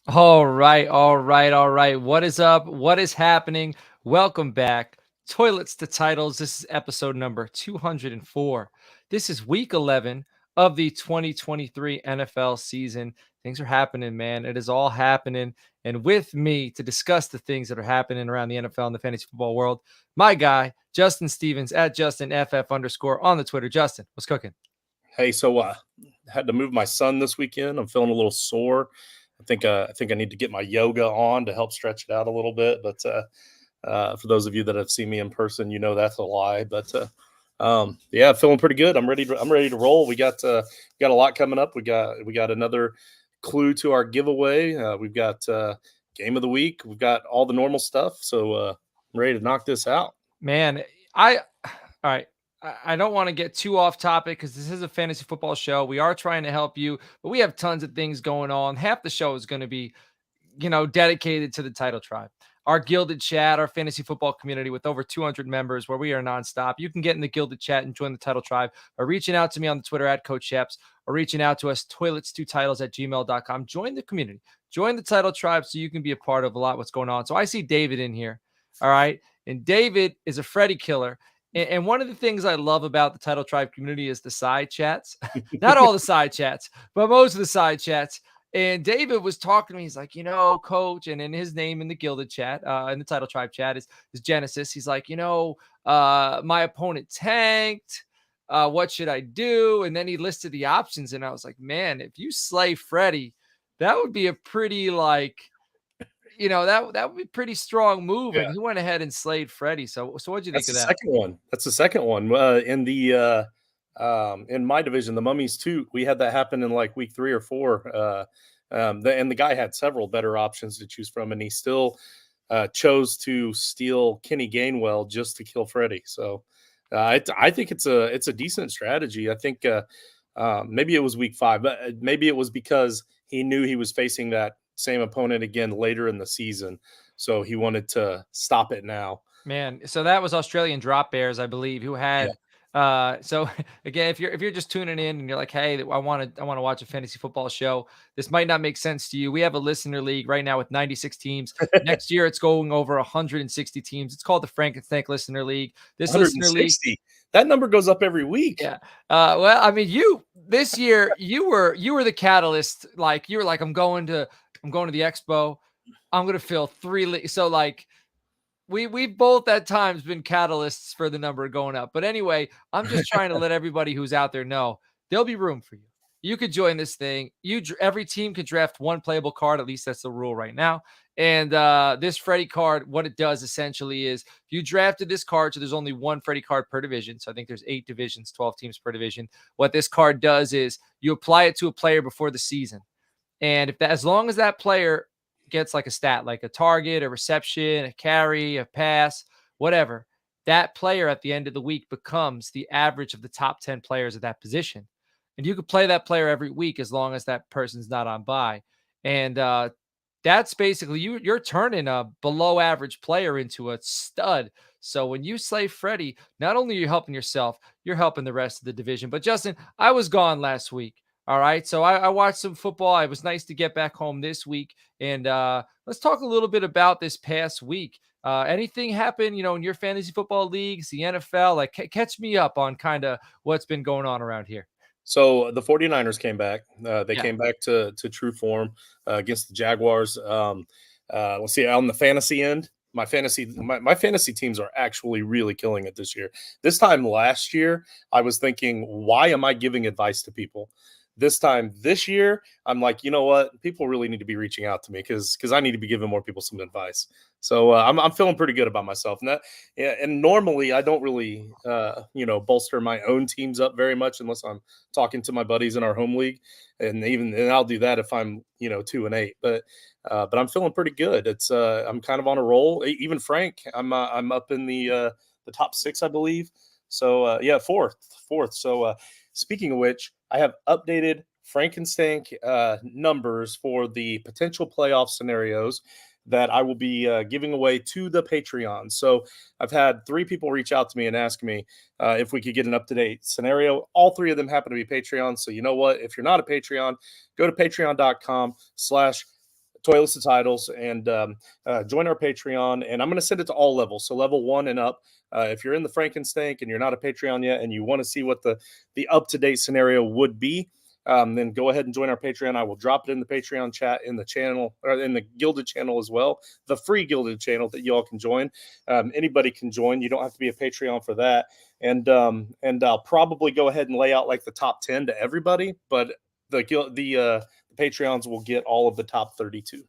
All right, all right, all right. What is up? What is happening? Welcome back. Toilets to Titles. This is episode number 204. This is week 11 of the 2023 NFL season. Things are happening, man. It is all happening. And with me to discuss the things that are happening around the NFL and the fantasy football world, my guy, Justin Stevens at JustinFF_ on the Twitter. Justin, what's cooking? Hey, so had to move my son this weekend. I'm feeling a little sore. I think I need to get my yoga on to help stretch it out a little bit. But for those of you that have seen me in person, you know that's a lie. But yeah, feeling pretty good. I'm ready to roll. We got a lot coming up. We got another clue to our giveaway. We've got game of the week. We've got all the normal stuff. So I'm ready to knock this out. Man, all right. I don't want to get too off topic because this is a fantasy football show. We are trying to help you, but we have tons of things going on. Half the show is going to be, dedicated to the title tribe, our gilded chat, our fantasy football community with over 200 members where we are nonstop. You can get in the gilded chat and join the title tribe by reaching out to me on the Twitter at Coach Sheps or reaching out to us, toilets2titles@gmail.com. Join the community, join the title tribe so you can be a part of a lot of what's going on. So I see David in here. All right. And David is a Freddy killer. And one of the things I love about the Title Tribe community is the side chats. Not all the side chats, but most of the side chats. And David was talking to me. He's like, coach, and in his name in the Gilded chat, in the Title Tribe chat is Genesis. He's like, my opponent tanked. What should I do? And then he listed the options. And I was like, man, if you slay Freddy, that would be a pretty that would be a pretty strong move. And he went ahead and slayed Freddy. So what'd you think That's of the that? second one. That's the second one. In my division, the Mummies too. We had that happen in like week 3 or 4. And the guy had several better options to choose from, and he still chose to steal Kenny Gainwell just to kill Freddie. So I think it's a decent strategy. I think maybe it was week 5, but maybe it was because he knew he was facing that same opponent again later in the season, so he wanted to stop it now. Man, so that was Australian Drop Bears, I believe, who Yeah. had so again, if you're just tuning in and you're like, "Hey, I want to watch a fantasy football show." This might not make sense to you. We have a listener league right now with 96 teams. Next year it's going over 160 teams. It's called the Frankenstein Listener League. This listener league, 160. That number goes up every week. yeah. Well, I mean, you this year you were the catalyst. Like you were like, I'm going to the expo. I'm going to fill 3 so like we've both at times been catalysts for the number going up. But anyway, I'm just trying to let everybody who's out there know there'll be room for you. You could join this thing. Every team could draft one playable card. At least that's the rule right now. And this Freddy card, what it does essentially is if you drafted this card, so there's only one Freddy card per division. So I think there's 8 divisions, 12 teams per division. What this card does is you apply it to a player before the season. And as long as that player gets like a stat, like a target, a reception, a carry, a pass, whatever, that player at the end of the week becomes the average of the top 10 players at that position. And you could play that player every week as long as that person's not on bye. And that's basically you're turning a below average player into a stud. So when you slay Freddie, not only are you helping yourself, you're helping the rest of the division. But Justin, I was gone last week. All right. So I watched some football. It was nice to get back home this week. And let's talk a little bit about this past week. Anything happen, in your fantasy football leagues, the NFL? Like, catch me up on kind of what's been going on around here. So the 49ers came back. They Yeah. came back to true form against the Jaguars. Let's see, on the fantasy end, my fantasy teams are actually really killing it this year. This time last year, I was thinking, why am I giving advice to people? This year, I'm like, you know what? People really need to be reaching out to me because I need to be giving more people some advice. So I'm feeling pretty good about myself. And normally I don't really bolster my own teams up very much unless I'm talking to my buddies in our home league, and I'll do that if I'm 2-8. But I'm feeling pretty good. I'm kind of on a roll. Even Frank, I'm up in the top 6, I believe. So yeah, fourth. So speaking of which, I have updated Frankenstein numbers for the potential playoff scenarios that I will be giving away to the Patreon. So I've had 3 people reach out to me and ask me if we could get an up-to-date scenario. All 3 of them happen to be Patreon. So you know what? If you're not a Patreon, go to patreon.com/ Toilets to Titles, and join our Patreon. And I'm going to send it to all levels, so level 1 and up. If you're in the Frankenstank and you're not a Patreon yet, and you want to see what the up to date scenario would be, then go ahead and join our Patreon. I will drop it in the Patreon chat in the channel, or in the Gilded channel as well, the free Gilded channel that you all can join. Anybody can join. You don't have to be a Patreon for that. And I'll probably go ahead and lay out like the top 10 to everybody, but the Patreons will get all of the top 32.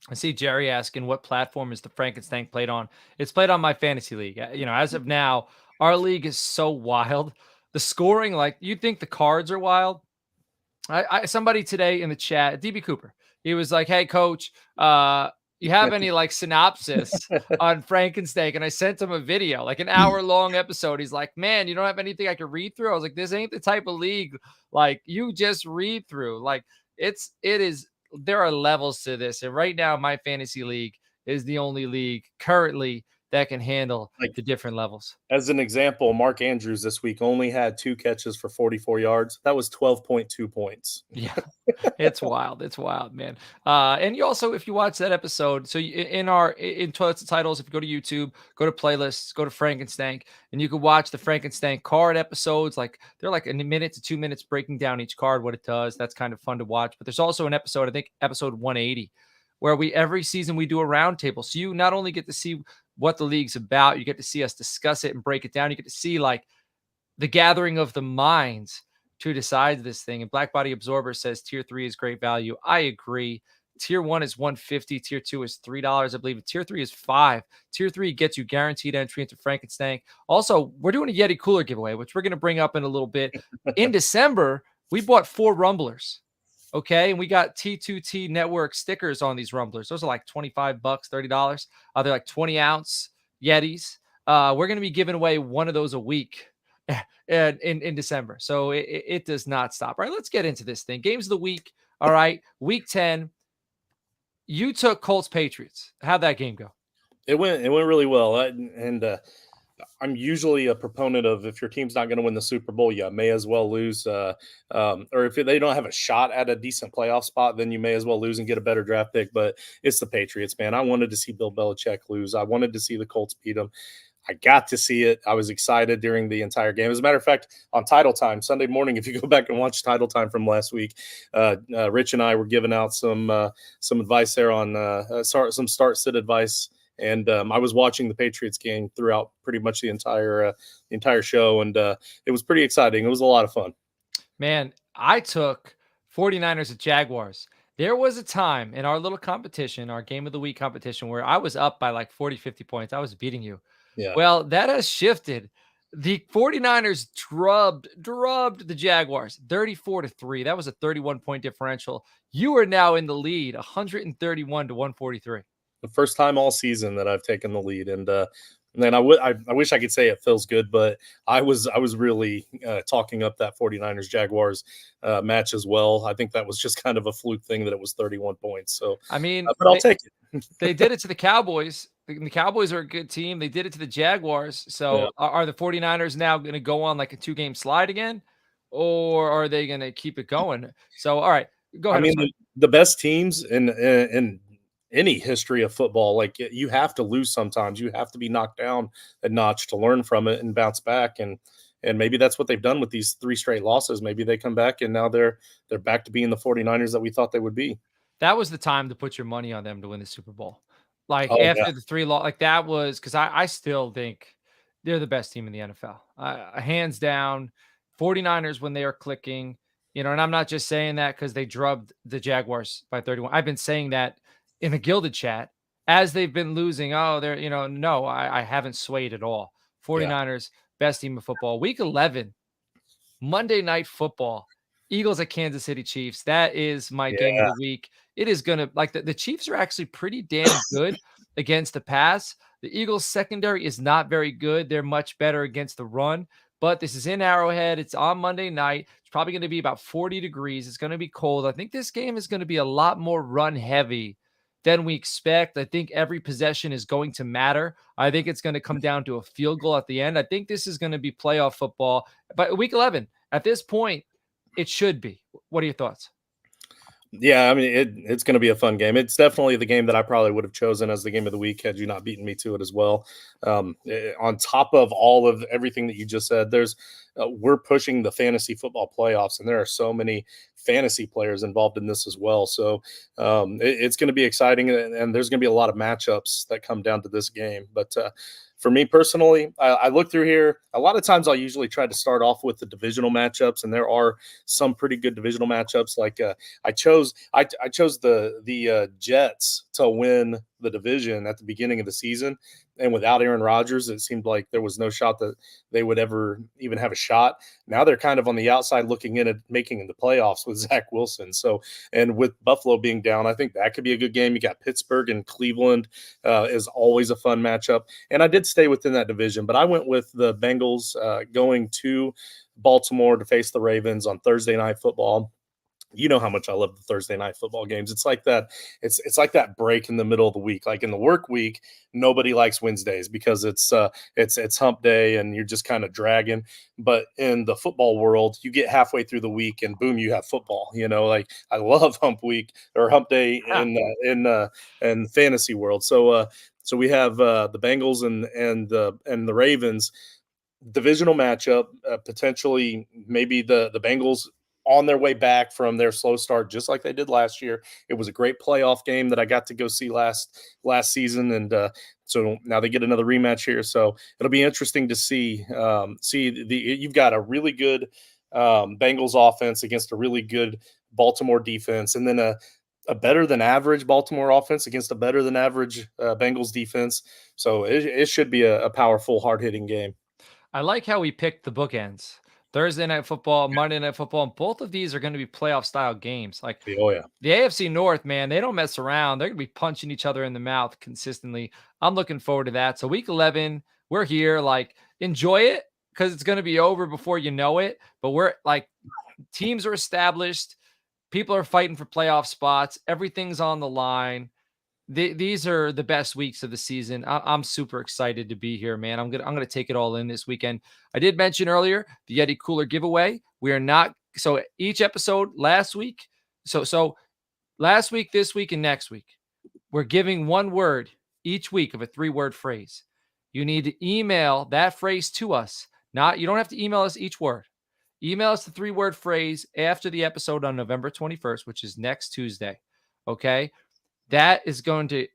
I see Jerry asking what platform is the Frankenstein played on. It's played on my fantasy league. As of now, our league is so wild. The scoring, like you think the cards are wild. Somebody today in the chat, DB Cooper, he was like, "Hey, coach, you have any like synopsis on Frankenstein?" And I sent him a video, like an hour-long episode. He's like, "Man, you don't have anything I can read through?" I was like, "This ain't the type of league like you just read through. Like it is. There are levels to this, and right now, my fantasy league is the only league currently that can handle Like, the different levels." as an example, Mark Andrews this week only had 2 catches for 44 yards. That was 12.2 points. Yeah, it's wild. It's wild, man. And you also, if you watch that episode, so in Toilets and Titles, if you go to YouTube, go to playlists, go to Frankenstein, and you can watch the Frankenstein card episodes. Like they're like a minute to 2 minutes breaking down each card, what it does. That's kind of fun to watch. But there's also an episode, I think episode 180, where every season we do a roundtable. So you not only get to see what the league's about, you get to see us discuss it and break it down. You get to see like the gathering of the minds to decide this thing. And Black Body Absorber says tier 3 is great value. I agree. Tier 1 is $150. Tier 2 is $3, I believe. Tier 3 is $5. Tier 3 gets you guaranteed entry into Frankenstein. Also, we're doing a Yeti cooler giveaway, which we're going to bring up in a little bit. In December, we bought 4 Rumblers. Okay. And we got T2T network stickers on these Rumblers. Those are like $25, $30. They're like 20-ounce Yetis. We're going to be giving away one of those a week in December. So it does not stop. All right, let's get into this thing. Games of the week. All right, week 10. You took Colts Patriots. How'd that game go? It went really well. I'm usually a proponent of, if your team's not going to win the Super Bowl, you may as well lose. Or if they don't have a shot at a decent playoff spot, then you may as well lose and get a better draft pick. But it's the Patriots, man. I wanted to see Bill Belichick lose. I wanted to see the Colts beat them. I got to see it. I was excited during the entire game. As a matter of fact, on Title Time, Sunday morning, if you go back and watch Title Time from last week, Rich and I were giving out some advice there on some start-sit advice. And I was watching the Patriots game throughout pretty much the entire show, and it was pretty exciting. It was a lot of fun. Man, I took 49ers at Jaguars. There was a time in our little competition, our game of the week competition, where I was up by like 40, 50 points. I was beating you. Yeah. Well, that has shifted. The 49ers drubbed the Jaguars 34-3. That was a 31-point differential. You are now in the lead, 131-143. The first time all season that I've taken the lead, and then I wish I could say it feels good, but I was really talking up that 49ers Jaguars match as well. I think that was just kind of a fluke thing that it was 31 points. So I mean, but I'll take it. They did it to the Cowboys. The Cowboys are a good team. They did it to the Jaguars. So Yeah. are the 49ers now going to go on like a 2-game slide again, or are they going to keep it going? So, all right, go ahead. I mean, the best teams in any history of football, like, you have to lose sometimes. You have to be knocked down a notch to learn from it and bounce back. And maybe that's what they've done with these 3 straight losses. Maybe they come back and now they're back to being the 49ers that we thought they would be. That was the time to put your money on them to win the Super Bowl. Like Oh, after yeah. the 3 loss, like that was because I still think they're the best team in the NFL. Hands down, 49ers when they are clicking, and I'm not just saying that because they drubbed the Jaguars by 31. I've been saying that in the Gilded chat as they've been losing. Oh, they're, no, I haven't swayed at all. 49ers, best team of football. Week 11, Monday Night Football. Eagles at Kansas City Chiefs. That is my game of the week. It is going to, like, the Chiefs are actually pretty damn good against the pass. The Eagles secondary is not very good. They're much better against the run, but this is in Arrowhead. It's on Monday night. It's probably going to be about 40 degrees. It's going to be cold. I think this game is going to be a lot more run heavy than we expect. I think every possession is going to matter. I think it's going to come down to a field goal at the end. I think this is going to be playoff football. But week 11, at this point, it should be. What are your thoughts? Yeah, I mean, it's going to be a fun game. It's definitely the game that I probably would have chosen as the game of the week had you not beaten me to it as well. On top of all of everything that you just said, we're pushing the fantasy football playoffs, and there are so many fantasy players involved in this as well. So it's going to be exciting, and there's going to be a lot of matchups that come down to this game. But for me personally, I look through here. A lot of times, I'll usually try to start off with the divisional matchups, and there are some pretty good divisional matchups. Like I chose the Jets to win the division at the beginning of the season, and without Aaron Rodgers, it seemed like there was no shot that they would ever even have a shot. Now they're kind of on the outside looking in at making the playoffs with Zach Wilson. So, and with Buffalo being down, I think that could be a good game. You got Pittsburgh and Cleveland is always a fun matchup, and I did stay within that division, but I went with the Bengals going to Baltimore to face the Ravens on Thursday Night Football. You know how much I love the Thursday night football games. It's like that. It's like that break in the middle of the week. Like in the work week, nobody likes Wednesdays because it's hump day and you're just kind of dragging. But in the football world, you get halfway through the week and boom, you have football. You know, like I love hump week or hump day in the fantasy world. So we have the Bengals and the Ravens divisional matchup. Potentially, maybe the Bengals on their way back from their slow start, just like they did last year. It was a great playoff game that I got to go see last season, and so now they get another rematch here. So it'll be interesting to see you've got a really good Bengals offense against a really good Baltimore defense, and then a better than average Baltimore offense against a better than average Bengals defense. So it should be a powerful, hard hitting game. I like how we picked the bookends. Thursday night football, Monday night football, and both of these are going to be playoff style games. Like Oh yeah. the AFC North, man, they don't mess around. They're going to be punching each other in the mouth consistently. I'm looking forward to that. So week 11, we're here. Like enjoy it because it's going to be over before you know it. But we're like teams are established. People are fighting for playoff spots. Everything's on the line. These are the best weeks of the season. I'm super excited to be here, man. I'm gonna take it all in this weekend. I did mention earlier the Yeti cooler giveaway. We are not so each episode last week. So last week, this week, and next week, we're giving one word each week of a 3-word phrase. You need to email that phrase to us. You don't have to email us each word. Email us the 3-word phrase after the episode on November 21st, which is next Tuesday. Okay. That is going to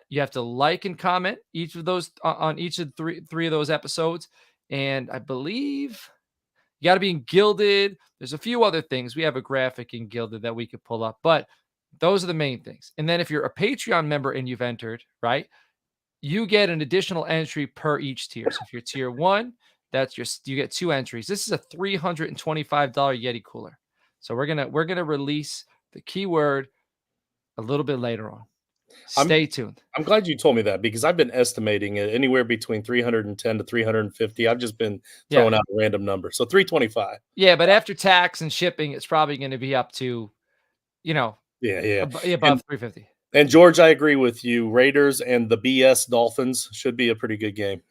you have to like and comment each of those on each of three of those episodes. And I believe you got to be in Gilded. There's a few other things. We have a graphic in Gilded that we could pull up, but those are the main things. And then if you're a Patreon member and you've entered, right, you get an additional entry per each tier. So if you're tier 1, you get 2 entries. This is a $325 Yeti cooler. So we're going to release the keyword a little bit later on. Stay tuned. I'm glad you told me that because I've been estimating it anywhere between 310 to 350. I've just been throwing out a random number. So 325. Yeah, but after tax and shipping, it's probably going to be up to, Yeah. above 350. And George, I agree with you. Raiders and the BS Dolphins should be a pretty good game.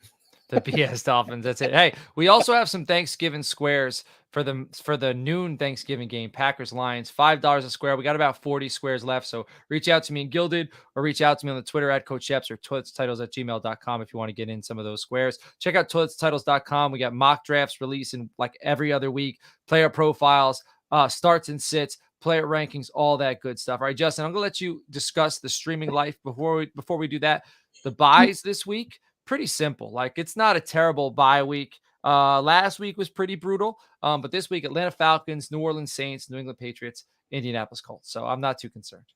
The BS Dolphins. That's it. Hey, we also have some Thanksgiving squares for the noon Thanksgiving game. Packers Lions, $5 a square. We got about 40 squares left. So reach out to me in Gilded or reach out to me on the Twitter at Coach Sheps or toiletstitles@gmail.com if you want to get in some of those squares. Check out toiletstitles.com. We got mock drafts releasing like every other week, player profiles, starts and sits, player rankings, all that good stuff. All right, Justin, I'm gonna let you discuss the streaming life before we do that. The buys this week. Pretty simple. Like it's not a terrible bye week. Last week was pretty brutal. But this week, Atlanta Falcons, New Orleans Saints, New England Patriots, Indianapolis Colts. So I'm not too concerned.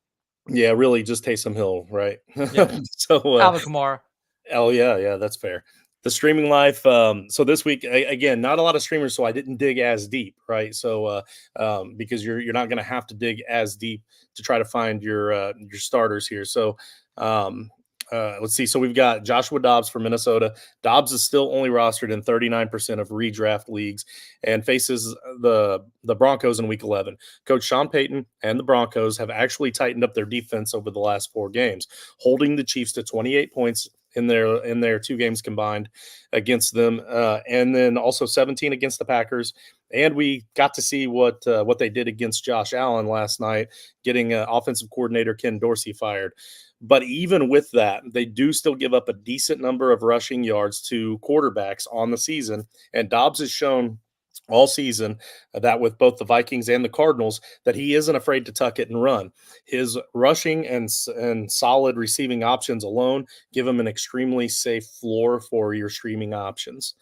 Yeah, really just Taysom Hill, right? Yeah. So Alvin Kamara. Oh yeah, that's fair. The streaming life. So this week again, not a lot of streamers, so I didn't dig as deep, right? So because you're not going to have to dig as deep to try to find your starters here. So let's see. So we've got Joshua Dobbs for Minnesota. Dobbs is still only rostered in 39% of redraft leagues and faces the Broncos in Week 11. Coach Sean Payton and the Broncos have actually tightened up their defense over the last 4 games, holding the Chiefs to 28 points in their 2 games combined against them, and then also 17 against the Packers And we got to see what they did against Josh Allen last night, getting offensive coordinator Ken Dorsey fired. But even with that, they do still give up a decent number of rushing yards to quarterbacks on the season. And Dobbs has shown all season that with both the Vikings and the Cardinals, that he isn't afraid to tuck it and run. His rushing and solid receiving options alone give him an extremely safe floor for your streaming options.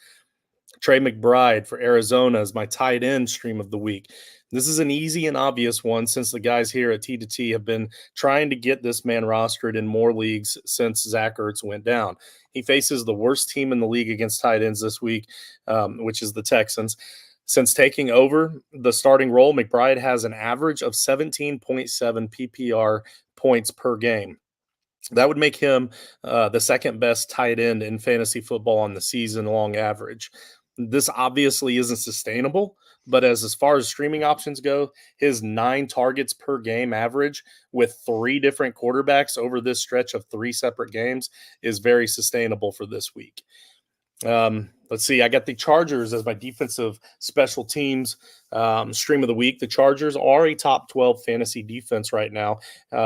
Trey McBride for Arizona is my tight end stream of the week. This is an easy and obvious one since the guys here at T2T have been trying to get this man rostered in more leagues since Zach Ertz went down. He faces the worst team in the league against tight ends this week, which is the Texans. Since taking over the starting role, McBride has an average of 17.7 PPR points per game. That would make him the second best tight end in fantasy football on the season long average. This obviously isn't sustainable, but as far as streaming options go, his 9 targets per game average with 3 different quarterbacks over this stretch of 3 separate games is very sustainable for this week. Let's see. I got the Chargers as my defensive special teams stream of the week. The Chargers are a top 12 fantasy defense right now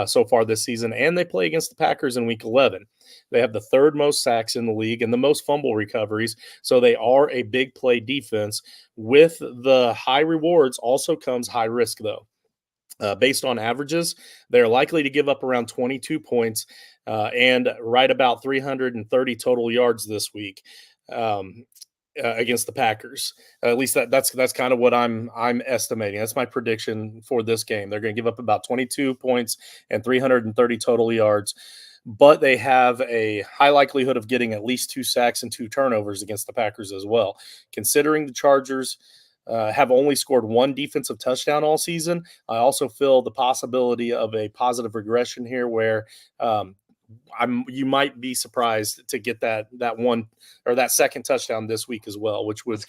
so far this season, and they play against the Packers in week 11. They have the 3rd most sacks in the league and the most fumble recoveries, so they are a big play defense. With the high rewards also comes high risk, though. Based on averages, they're likely to give up around 22 points and right about 330 total yards this week. Against the Packers. At least that's kind of what I'm estimating. That's my prediction for this game. They're going to give up about 22 points and 330 total yards, but they have a high likelihood of getting at least 2 sacks and 2 turnovers against the Packers as well. Considering the Chargers have only scored 1 defensive touchdown all season, I also feel the possibility of a positive regression here where you might be surprised to get that one or that second touchdown this week as well, which would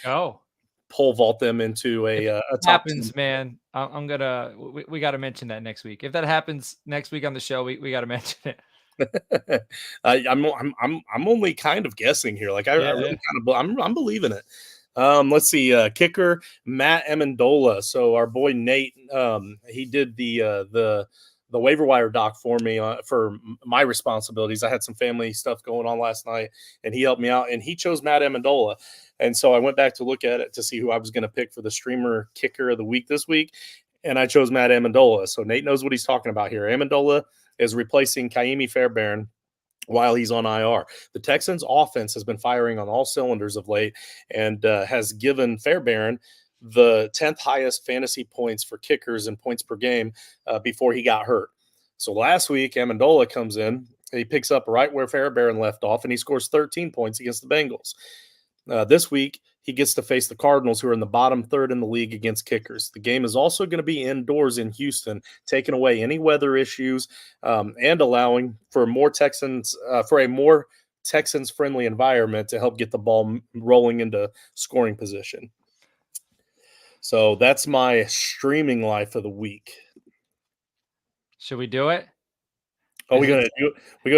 pole vault them into a top happens, 10. Man. I'm gonna we got to mention that next week. If that happens next week on the show, we got to mention it. I'm only kind of guessing here. Like I really kind of I'm believing it. Let's see. Kicker Matt Amendola. So our boy Nate, he did the waiver wire doc for me for my responsibilities. I had some family stuff going on last night, and he helped me out, and he chose Matt Amendola. And so I went back to look at it to see who I was going to pick for the streamer kicker of the week this week, and I chose Matt Amendola. So Nate knows what he's talking about here. Amendola is replacing Kaimi Fairbairn while he's on IR. The Texans' offense has been firing on all cylinders of late and has given Fairbairn the 10th highest fantasy points for kickers and points per game before he got hurt. So last week, Amendola comes in, he picks up right where Fairbairn left off, and he scores 13 points against the Bengals. This week, he gets to face the Cardinals, who are in the bottom 3rd in the league against kickers. The game is also going to be indoors in Houston, taking away any weather issues and allowing for more Texans for a more Texans-friendly environment to help get the ball rolling into scoring position. So that's my streaming life of the week. Should we do it? Oh, we're gonna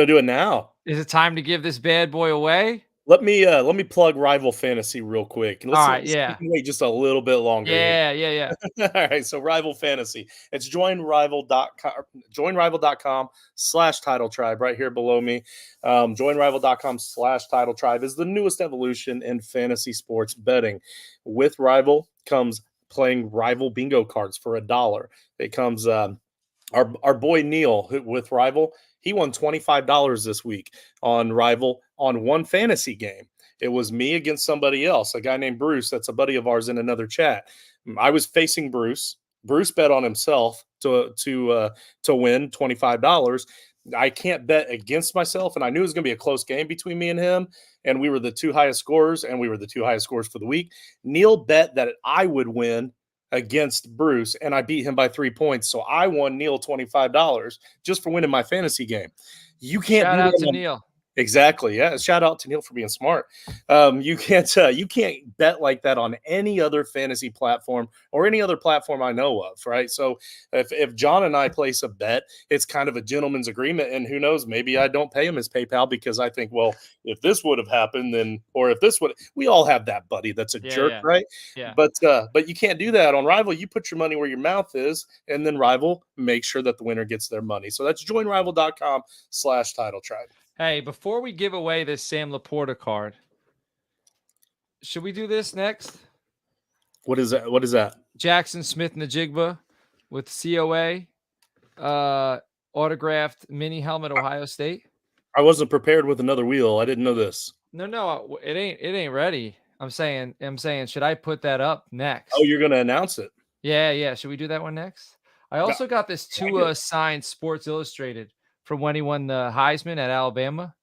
do it now. Is it time to give this bad boy away? Let me plug Rival Fantasy real quick. All right, yeah. Wait just a little bit longer. Yeah. All right, so Rival Fantasy. It's joinrival.com/title tribe right here below me. Joinrival.com/title tribe is the newest evolution in fantasy sports betting. With Rival comes playing Rival bingo cards for $1. It comes our boy Neil with Rival. He won $25 this week on Rival on one fantasy game. It was me against somebody else, a guy named Bruce. That's a buddy of ours in another chat. I was facing Bruce. Bruce bet on himself to win $25. I can't bet against myself, and I knew it was going to be a close game between me and him, and we were the 2 highest scorers, and we were the 2 highest scorers for the week. Neil bet that I would win against Bruce, and I beat him by 3 points. So I won Neil $25 just for winning my fantasy game. You can't shout out to Neil. Exactly. Yeah. Shout out to Neil for being smart. You can't bet like that on any other fantasy platform or any other platform I know of, right? So if John and I place a bet, it's kind of a gentleman's agreement, and who knows, maybe I don't pay him his PayPal because I think, well, if this would have happened, then or if this would, we all have that buddy that's a Yeah, jerk, yeah, right? yeah. But you can't do that on Rival. You put your money where your mouth is, and then Rival makes sure that the winner gets their money. So that's joinrival.com/title tribe. Hey, before we give away this Sam Laporta card, should we do this next? What is that? What is that? Jackson Smith Najigba with COA autographed mini helmet, Ohio State. I wasn't prepared with another wheel. I didn't know this. No, it ain't ready. I'm saying, should I put that up next? Oh, you're gonna announce it. Yeah. Should we do that one next? I also got this Tua signed Sports Illustrated from when he won the Heisman at Alabama.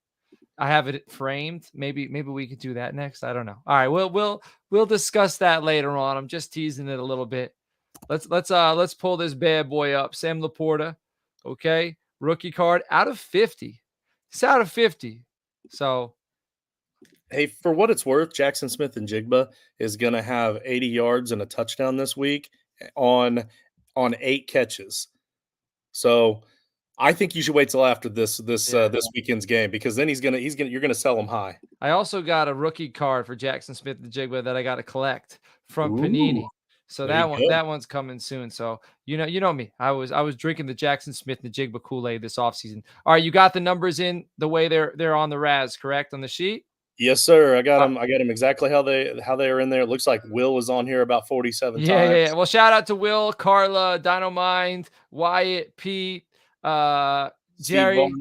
I have it framed. Maybe we could do that next. I don't know. All right, we'll discuss that later on. I'm just teasing it a little bit. Let's pull this bad boy up. Sam Laporta, okay, rookie card out of 50. It's out of 50. So, hey, for what it's worth, Jackson Smith and Jigba is gonna have 80 yards and a touchdown this week on 8 catches. So I think you should wait till after this weekend's game because then you're gonna sell him high. I also got a rookie card for Jackson Smith and Jigba that I got to collect from Ooh, Panini. So there you go. that one's coming soon. So you know me. I was drinking the Jackson Smith and Jigba Kool-Aid this offseason. All right, you got the numbers in the way they're on the Raz, correct? On the sheet? Yes, sir. I got them exactly how they are in there. It looks like Will is on here about 47 times. Yeah. Well, shout out to Will, Carla, Dino Mind, Wyatt, Pete, Jerry,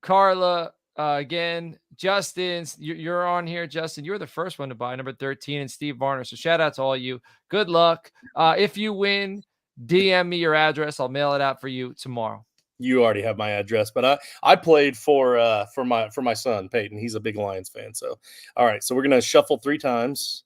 Carla, again, Justin, you're on here. Justin, you're the first one to buy number 13, and Steve Varner. So shout out to all you. Good luck. If you win, DM me your address. I'll mail it out for you tomorrow. You already have my address, but I played for my son Peyton. He's a big Lions fan. So all right, so we're gonna shuffle 3 times,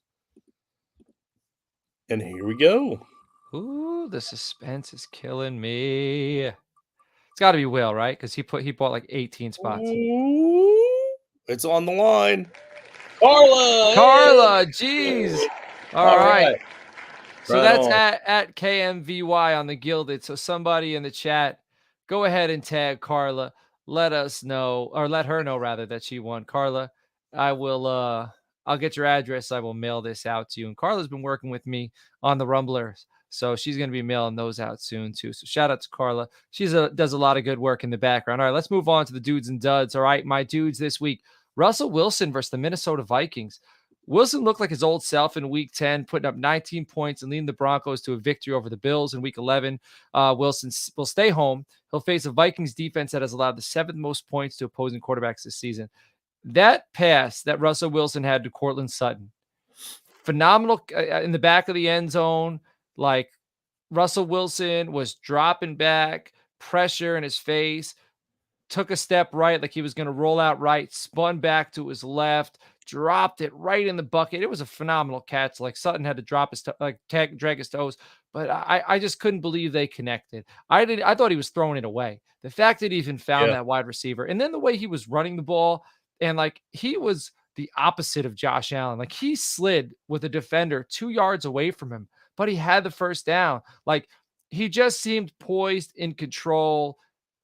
and here we go. Ooh, the suspense is killing me. It's got to be Will, right? Because he bought like 18 spots. Ooh, it's on the line. Carla, jeez. All right. So that's on. at KMVY on the Gilded. So somebody in the chat, go ahead and tag Carla. Let us know, or let her know rather, that she won. Carla, I'll get your address. I will mail this out to you. And Carla's been working with me on the Rumblers, so she's going to be mailing those out soon too. So shout out to Carla. Does a lot of good work in the background. All right, let's move on to the dudes and duds. All right, my dudes this week. Russell Wilson versus the Minnesota Vikings. Wilson looked like his old self in week 10, putting up 19 points and leading the Broncos to a victory over the Bills in week 11. Wilson will stay home. He'll face a Vikings defense that has allowed the 7th most points to opposing quarterbacks this season. That pass that Russell Wilson had to Cortland Sutton, phenomenal in the back of the end zone. Like, Russell Wilson was dropping back, pressure in his face, took a step right, like he was going to roll out right, spun back to his left, dropped it right in the bucket. It was a phenomenal catch. Like, Sutton had to drop his drag his toes, but I just couldn't believe they connected. I thought he was throwing it away. The fact that he even found that wide receiver, and then the way he was running the ball, and like, he was the opposite of Josh Allen. Like, he slid with a defender 2 yards away from him, but he had the first down. Like, he just seemed poised, in control.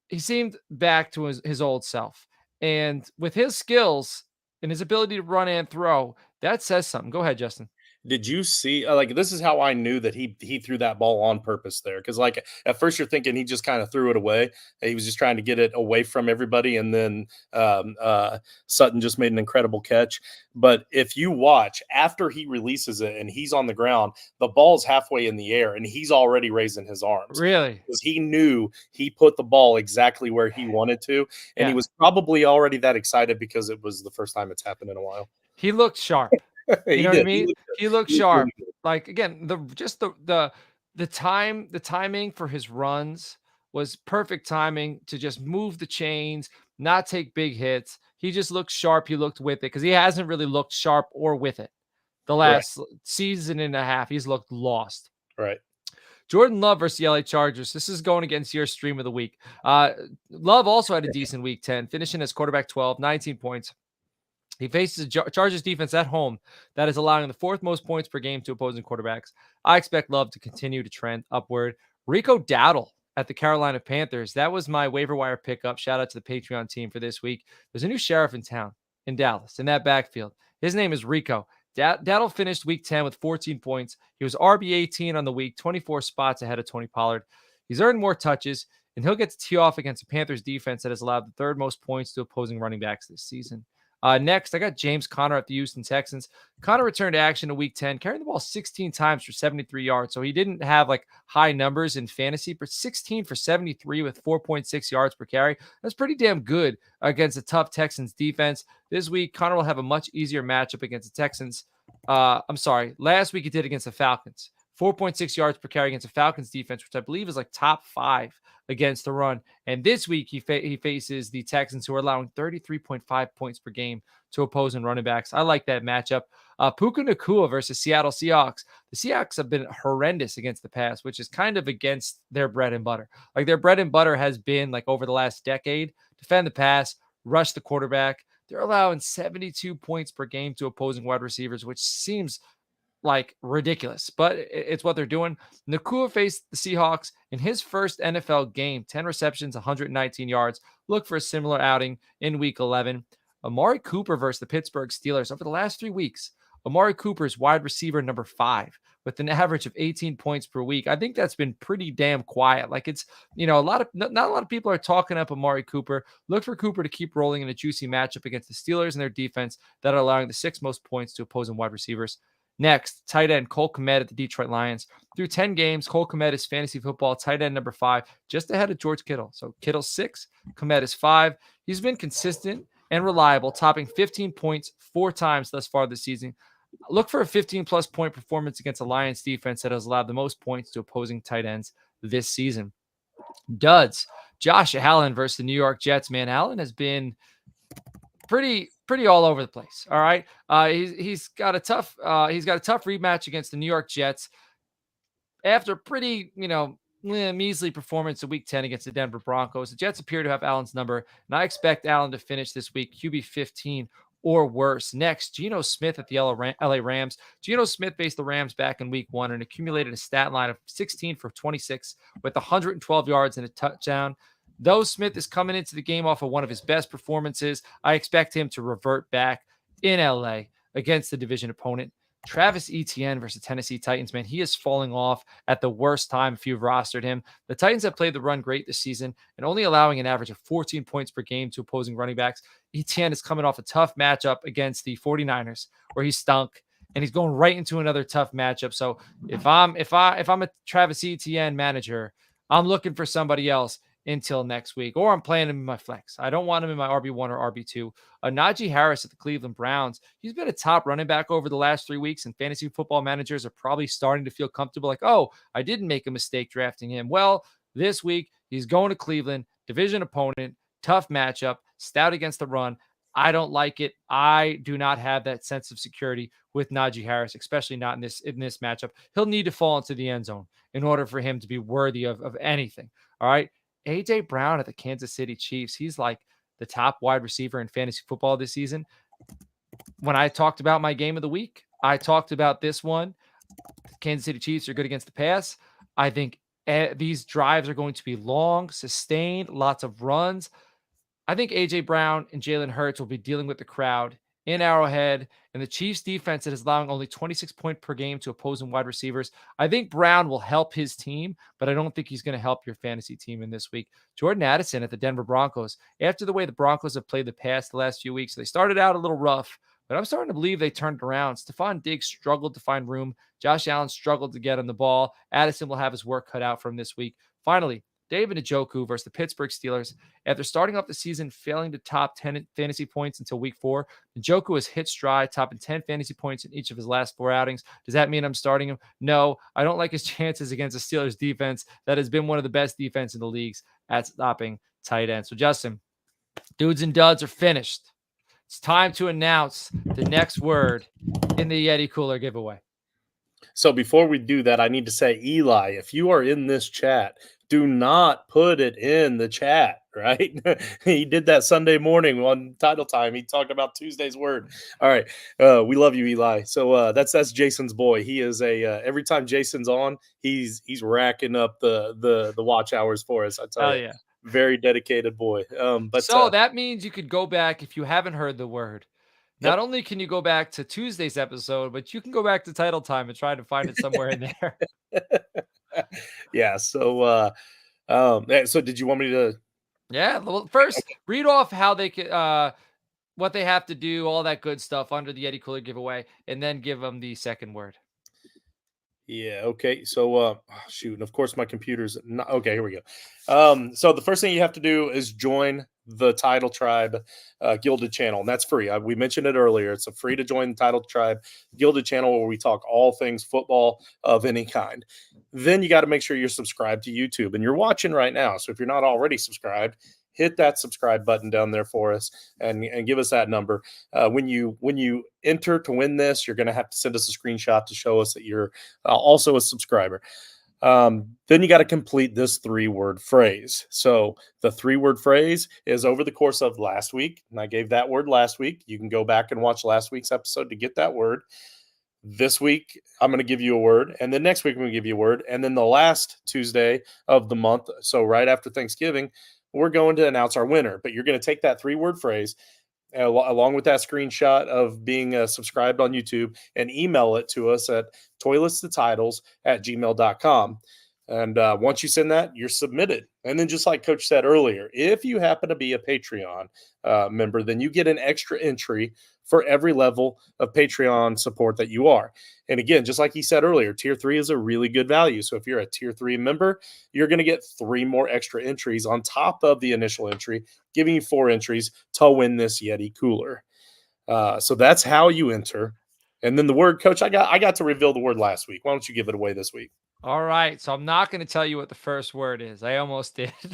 He seemed back to his old self. And with his skills and his ability to run and throw, that says something. Go ahead, Justin. Did you see like this is how I knew that he threw that ball on purpose there? Because like at first you're thinking he just kind of threw it away. He was just trying to get it away from everybody, and then Sutton just made an incredible catch. But if you watch after he releases it and he's on the ground, the ball's halfway in the air and he's already raising his arms. Really? Because he knew he put the ball exactly where he wanted to, and he was probably already that excited because it was the first time it's happened in a while. He looked sharp. You know what I mean? He looked sharp. Like, again, the timing for his runs was perfect timing to just move the chains, not take big hits. He just looked sharp. He looked with it, because he hasn't really looked sharp or with it the last season and a half. He's looked lost. Right. Jordan Love versus the LA Chargers. This is going against your stream of the week. Love also had a decent week 10, finishing as quarterback 12, 19 points. He faces a Chargers defense at home that is allowing the fourth most points per game to opposing quarterbacks. I expect Love to continue to trend upward. Rico Dowdle at the Carolina Panthers. That was my waiver wire pickup. Shout out to the Patreon team for this week. There's a new sheriff in town in Dallas in that backfield. His name is Rico. Dowdle finished week 10 with 14 points. He was RB 18 on the week, 24 spots ahead of Tony Pollard. He's earned more touches, and he'll get to tee off against the Panthers defense that has allowed the third most points to opposing running backs this season. Next, I got James Conner at the Houston Texans. Conner returned to action in week 10, carrying the ball 16 times for 73 yards. So he didn't have like high numbers in fantasy, but 16 for 73 with 4.6 yards per carry. That's pretty damn good against a tough Texans defense. This week, Conner will have a much easier matchup against the Texans. Last week he did against the Falcons. 4.6 yards per carry against the Falcons defense, which I believe is like top 5 against the run. And this week he faces the Texans, who are allowing 33.5 points per game to opposing running backs. I like that matchup. Puka Nacua versus Seattle Seahawks. The Seahawks have been horrendous against the pass, which is kind of against their bread and butter. Like their bread and butter has been like over the last decade, defend the pass, rush the quarterback. They're allowing 72 points per game to opposing wide receivers, which seems like ridiculous, but it's what they're doing. Nacua faced the Seahawks in his first NFL game, 10 receptions, 119 yards. Look for a similar outing in week 11. Amari Cooper versus the Pittsburgh Steelers. Over the last 3 weeks, Amari Cooper is wide receiver number 5 with an average of 18 points per week. I think that's been pretty damn quiet. Like it's, not a lot of people are talking up Amari Cooper. Look for Cooper to keep rolling in a juicy matchup against the Steelers and their defense that are allowing the 6th most points to opposing wide receivers. Next, tight end Cole Kmet at the Detroit Lions. Through 10 games, Cole Kmet is fantasy football tight end number 5, just ahead of George Kittle. So Kittle's 6, Kmet is 5. He's been consistent and reliable, topping 15 points 4 times thus far this season. Look for a 15-plus point performance against a Lions defense that has allowed the most points to opposing tight ends this season. Duds, Josh Allen versus the New York Jets. Man, Allen has been pretty all over the place. All right. He's got a tough rematch against the New York Jets after pretty, measly performance in week 10 against the Denver Broncos. The Jets appear to have Allen's number, and I expect Allen to finish this week QB 15 or worse. Next, Geno Smith at the LA Rams. Geno Smith faced the Rams back in week 1 and accumulated a stat line of 16 for 26 with 112 yards and a touchdown. Though Smith is coming into the game off of one of his best performances, I expect him to revert back in LA against the division opponent. Travis Etienne versus Tennessee Titans, man, he is falling off at the worst time if you've rostered him. The Titans have played the run great this season and only allowing an average of 14 points per game to opposing running backs. Etienne is coming off a tough matchup against the 49ers where he stunk, and he's going right into another tough matchup. So if I'm a Travis Etienne manager, I'm looking for somebody else until next week, or I'm playing him in my flex. I don't want him in my RB1 or RB2. Najee Harris at the Cleveland Browns. He's been a top running back over the last 3 weeks, and fantasy football managers are probably starting to feel comfortable like, oh, I didn't make a mistake drafting him. Well, this week, he's going to Cleveland, division opponent, tough matchup, stout against the run. I don't like it. I do not have that sense of security with Najee Harris, especially not in this matchup. He'll need to fall into the end zone in order for him to be worthy of anything. All right. A.J. Brown at the Kansas City Chiefs. He's like the top wide receiver in fantasy football this season. When I talked about my game of the week, I talked about this one. The Kansas City Chiefs are good against the pass. I think these drives are going to be long, sustained, lots of runs. I think A.J. Brown and Jalen Hurts will be dealing with the crowd in Arrowhead, and the Chiefs defense that is allowing only 26 points per game to opposing wide receivers. I think Brown will help his team, but I don't think he's going to help your fantasy team in this week. Jordan Addison at the Denver Broncos. After the way the Broncos have played the past the last few weeks, they started out a little rough, but I'm starting to believe they turned around. Stephon Diggs struggled to find room. Josh Allen struggled to get on the ball. Addison will have his work cut out from this week. Finally, David Njoku versus the Pittsburgh Steelers. After starting off the season failing to top 10 fantasy points until week 4, Njoku has hit stride, topping 10 fantasy points in each of his last 4 outings. Does that mean I'm starting him? No, I don't like his chances against the Steelers defense that has been one of the best defense in the leagues at stopping tight ends. So Justin, dudes and duds are finished. It's time to announce the next word in the Yeti Cooler giveaway. So before we do that, I need to say, Eli, if you are in this chat, do not put it in the chat, right? He did that Sunday morning on Title Time. He talked about Tuesday's word. All right. We love you, Eli. So that's Jason's boy. He is every time Jason's on, he's racking up the watch hours for us. I tell Hell you. yeah. Very dedicated boy. So that means you could go back if you haven't heard the word. Not Yep. only can you go back to Tuesday's episode, but you can go back to Title Time and try to find it somewhere in there. Yeah. So did you want me to? Yeah. Well, first, read off how they could, what they have to do, all that good stuff under the Yeti Cooler giveaway, and then give them the second word. Yeah. Okay. Shoot. And of course, my computer's not okay. Here we go. So the first thing you have to do is join the Title Tribe Gilded channel, and that's free. We mentioned it earlier. It's a free to join the Title Tribe Gilded channel where we talk all things football of any kind. Then you got to make sure you're subscribed to YouTube, and you're watching right now. So if you're not already subscribed, hit that subscribe button down there for us and give us that number. When you enter to win this, you're going to have to send us a screenshot to show us that you're also a subscriber. Then you got to complete this 3-word phrase. So the 3-word phrase is over the course of last week, and I gave that word last week. You can go back and watch last week's episode to get that word. This week, I'm going to give you a word, and then next week, I'm going to give you a word, and then the last Tuesday of the month, so right after Thanksgiving, we're going to announce our winner. But you're going to take that 3-word phrase along with that screenshot of being subscribed on YouTube and email it to us at toiletstetitles@gmail.com. And once you send that, you're submitted. And then just like Coach said earlier, if you happen to be a Patreon member, then you get an extra entry for every level of Patreon support that you are. And again, just like he said earlier, Tier 3 is a really good value. So if you're a Tier 3 member, you're going to get 3 more extra entries on top of the initial entry, giving you 4 entries to win this Yeti cooler. So that's how you enter. And then the word, Coach, I got to reveal the word last week. Why don't you give it away this week? All right. So I'm not going to tell you what the first word is. I almost did. You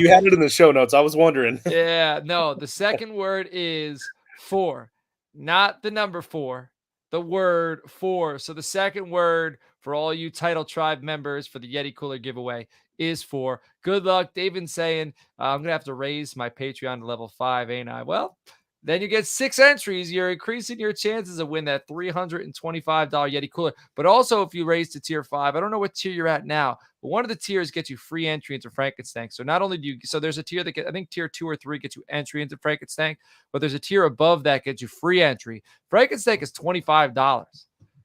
had it in the show notes. I was wondering. Yeah. No, the second word is 4, not the number 4, the word 4. So the second word for all you Title Tribe members for the Yeti Cooler giveaway is 4. Good luck. They've been saying, I'm going to have to raise my Patreon to level 5, ain't I? Well, then you get 6 entries. You're increasing your chances of win that $325 Yeti Cooler. But also, if you raise to tier 5, I don't know what tier you're at now, but one of the tiers gets you free entry into Frankenstein. So not only do you, so there's a tier that I think tier 2 or 3 gets you entry into Frankenstein, but there's a tier above that gets you free entry. Frankenstein is $25.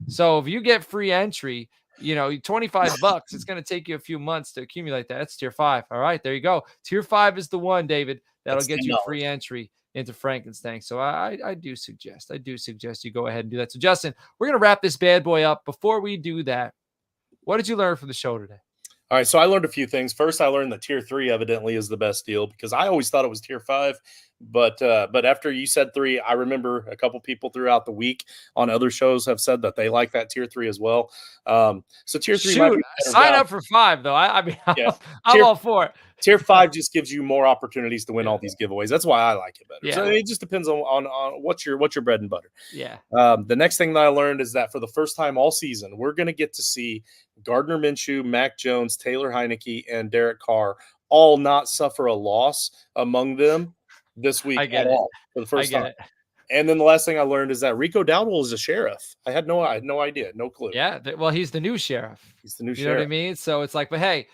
So if you get free entry, $25, it's going to take you a few months to accumulate that. That's tier 5. All right, there you go. Tier 5 is the one, David, that'll get you free entry into Frankenstein. So I do suggest you go ahead and do that. So Justin, we're going to wrap this bad boy up. Before we do that, what did you learn from the show today? All right, so I learned a few things. First, I learned that Tier 3 evidently is the best deal because I always thought it was Tier 5. But after you said 3, I remember a couple people throughout the week on other shows have said that they like that Tier 3 as well. So Tier 3 might be sign up for 5, though. I mean, yeah. I'm all for it. Tier 5 just gives you more opportunities to win all these giveaways. That's why I like it better. Yeah. So it just depends on what's your bread and butter. Yeah. The next thing that I learned is that for the first time all season, we're going to get to see Gardner Minshew, Mac Jones, Taylor Heineke, and Derek Carr all not suffer a loss among them this week at all for the first time. And then the last thing I learned is that Rico Dowdle is a sheriff. I had no idea, no clue. Yeah, well, he's the new sheriff. He's the new sheriff. You know what I mean? So it's like, but hey,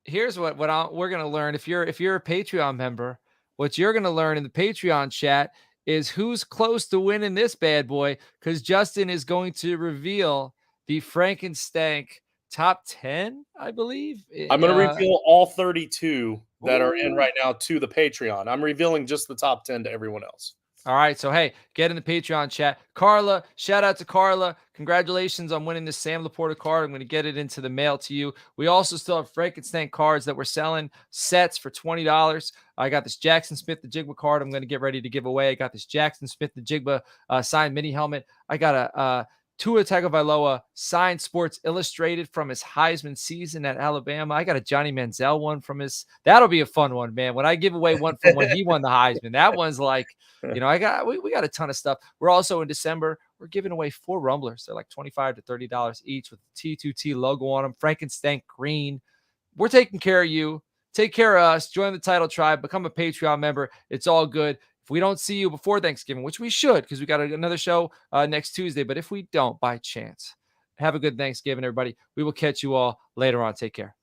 here's what we're gonna learn. If you're a Patreon member, what you're gonna learn in the Patreon chat is who's close to winning this bad boy, because Justin is going to reveal the Frankenstank top 10, I believe. I'm going to reveal all 32 that are in right now to the Patreon. I'm revealing just the top 10 to everyone else. All right. So, hey, get in the Patreon chat. Carla, shout out to Carla. Congratulations on winning this Sam Laporta card. I'm going to get it into the mail to you. We also still have Frankenstein cards that we're selling, sets for $20. I got this Jackson Smith the Jigba card I'm going to get ready to give away. I got this Jackson Smith the Jigba signed mini helmet. I got a Tua Tagovailoa signed Sports Illustrated from his Heisman season at Alabama. I got a Johnny Manziel one from his. That'll be a fun one, man. When I give away one from when he won the Heisman, that one's like, we got a ton of stuff. We're also in December. we're giving away 4 Rumblers. They're like $25 to $30 each with the T2T logo on them, Frankenstein green. We're taking care of you. Take care of us. Join the Title Tribe. Become a Patreon member. It's all good. If we don't see you before Thanksgiving, which we should because we got another show next Tuesday, but if we don't by chance, have a good Thanksgiving, everybody. We will catch you all later on. Take care.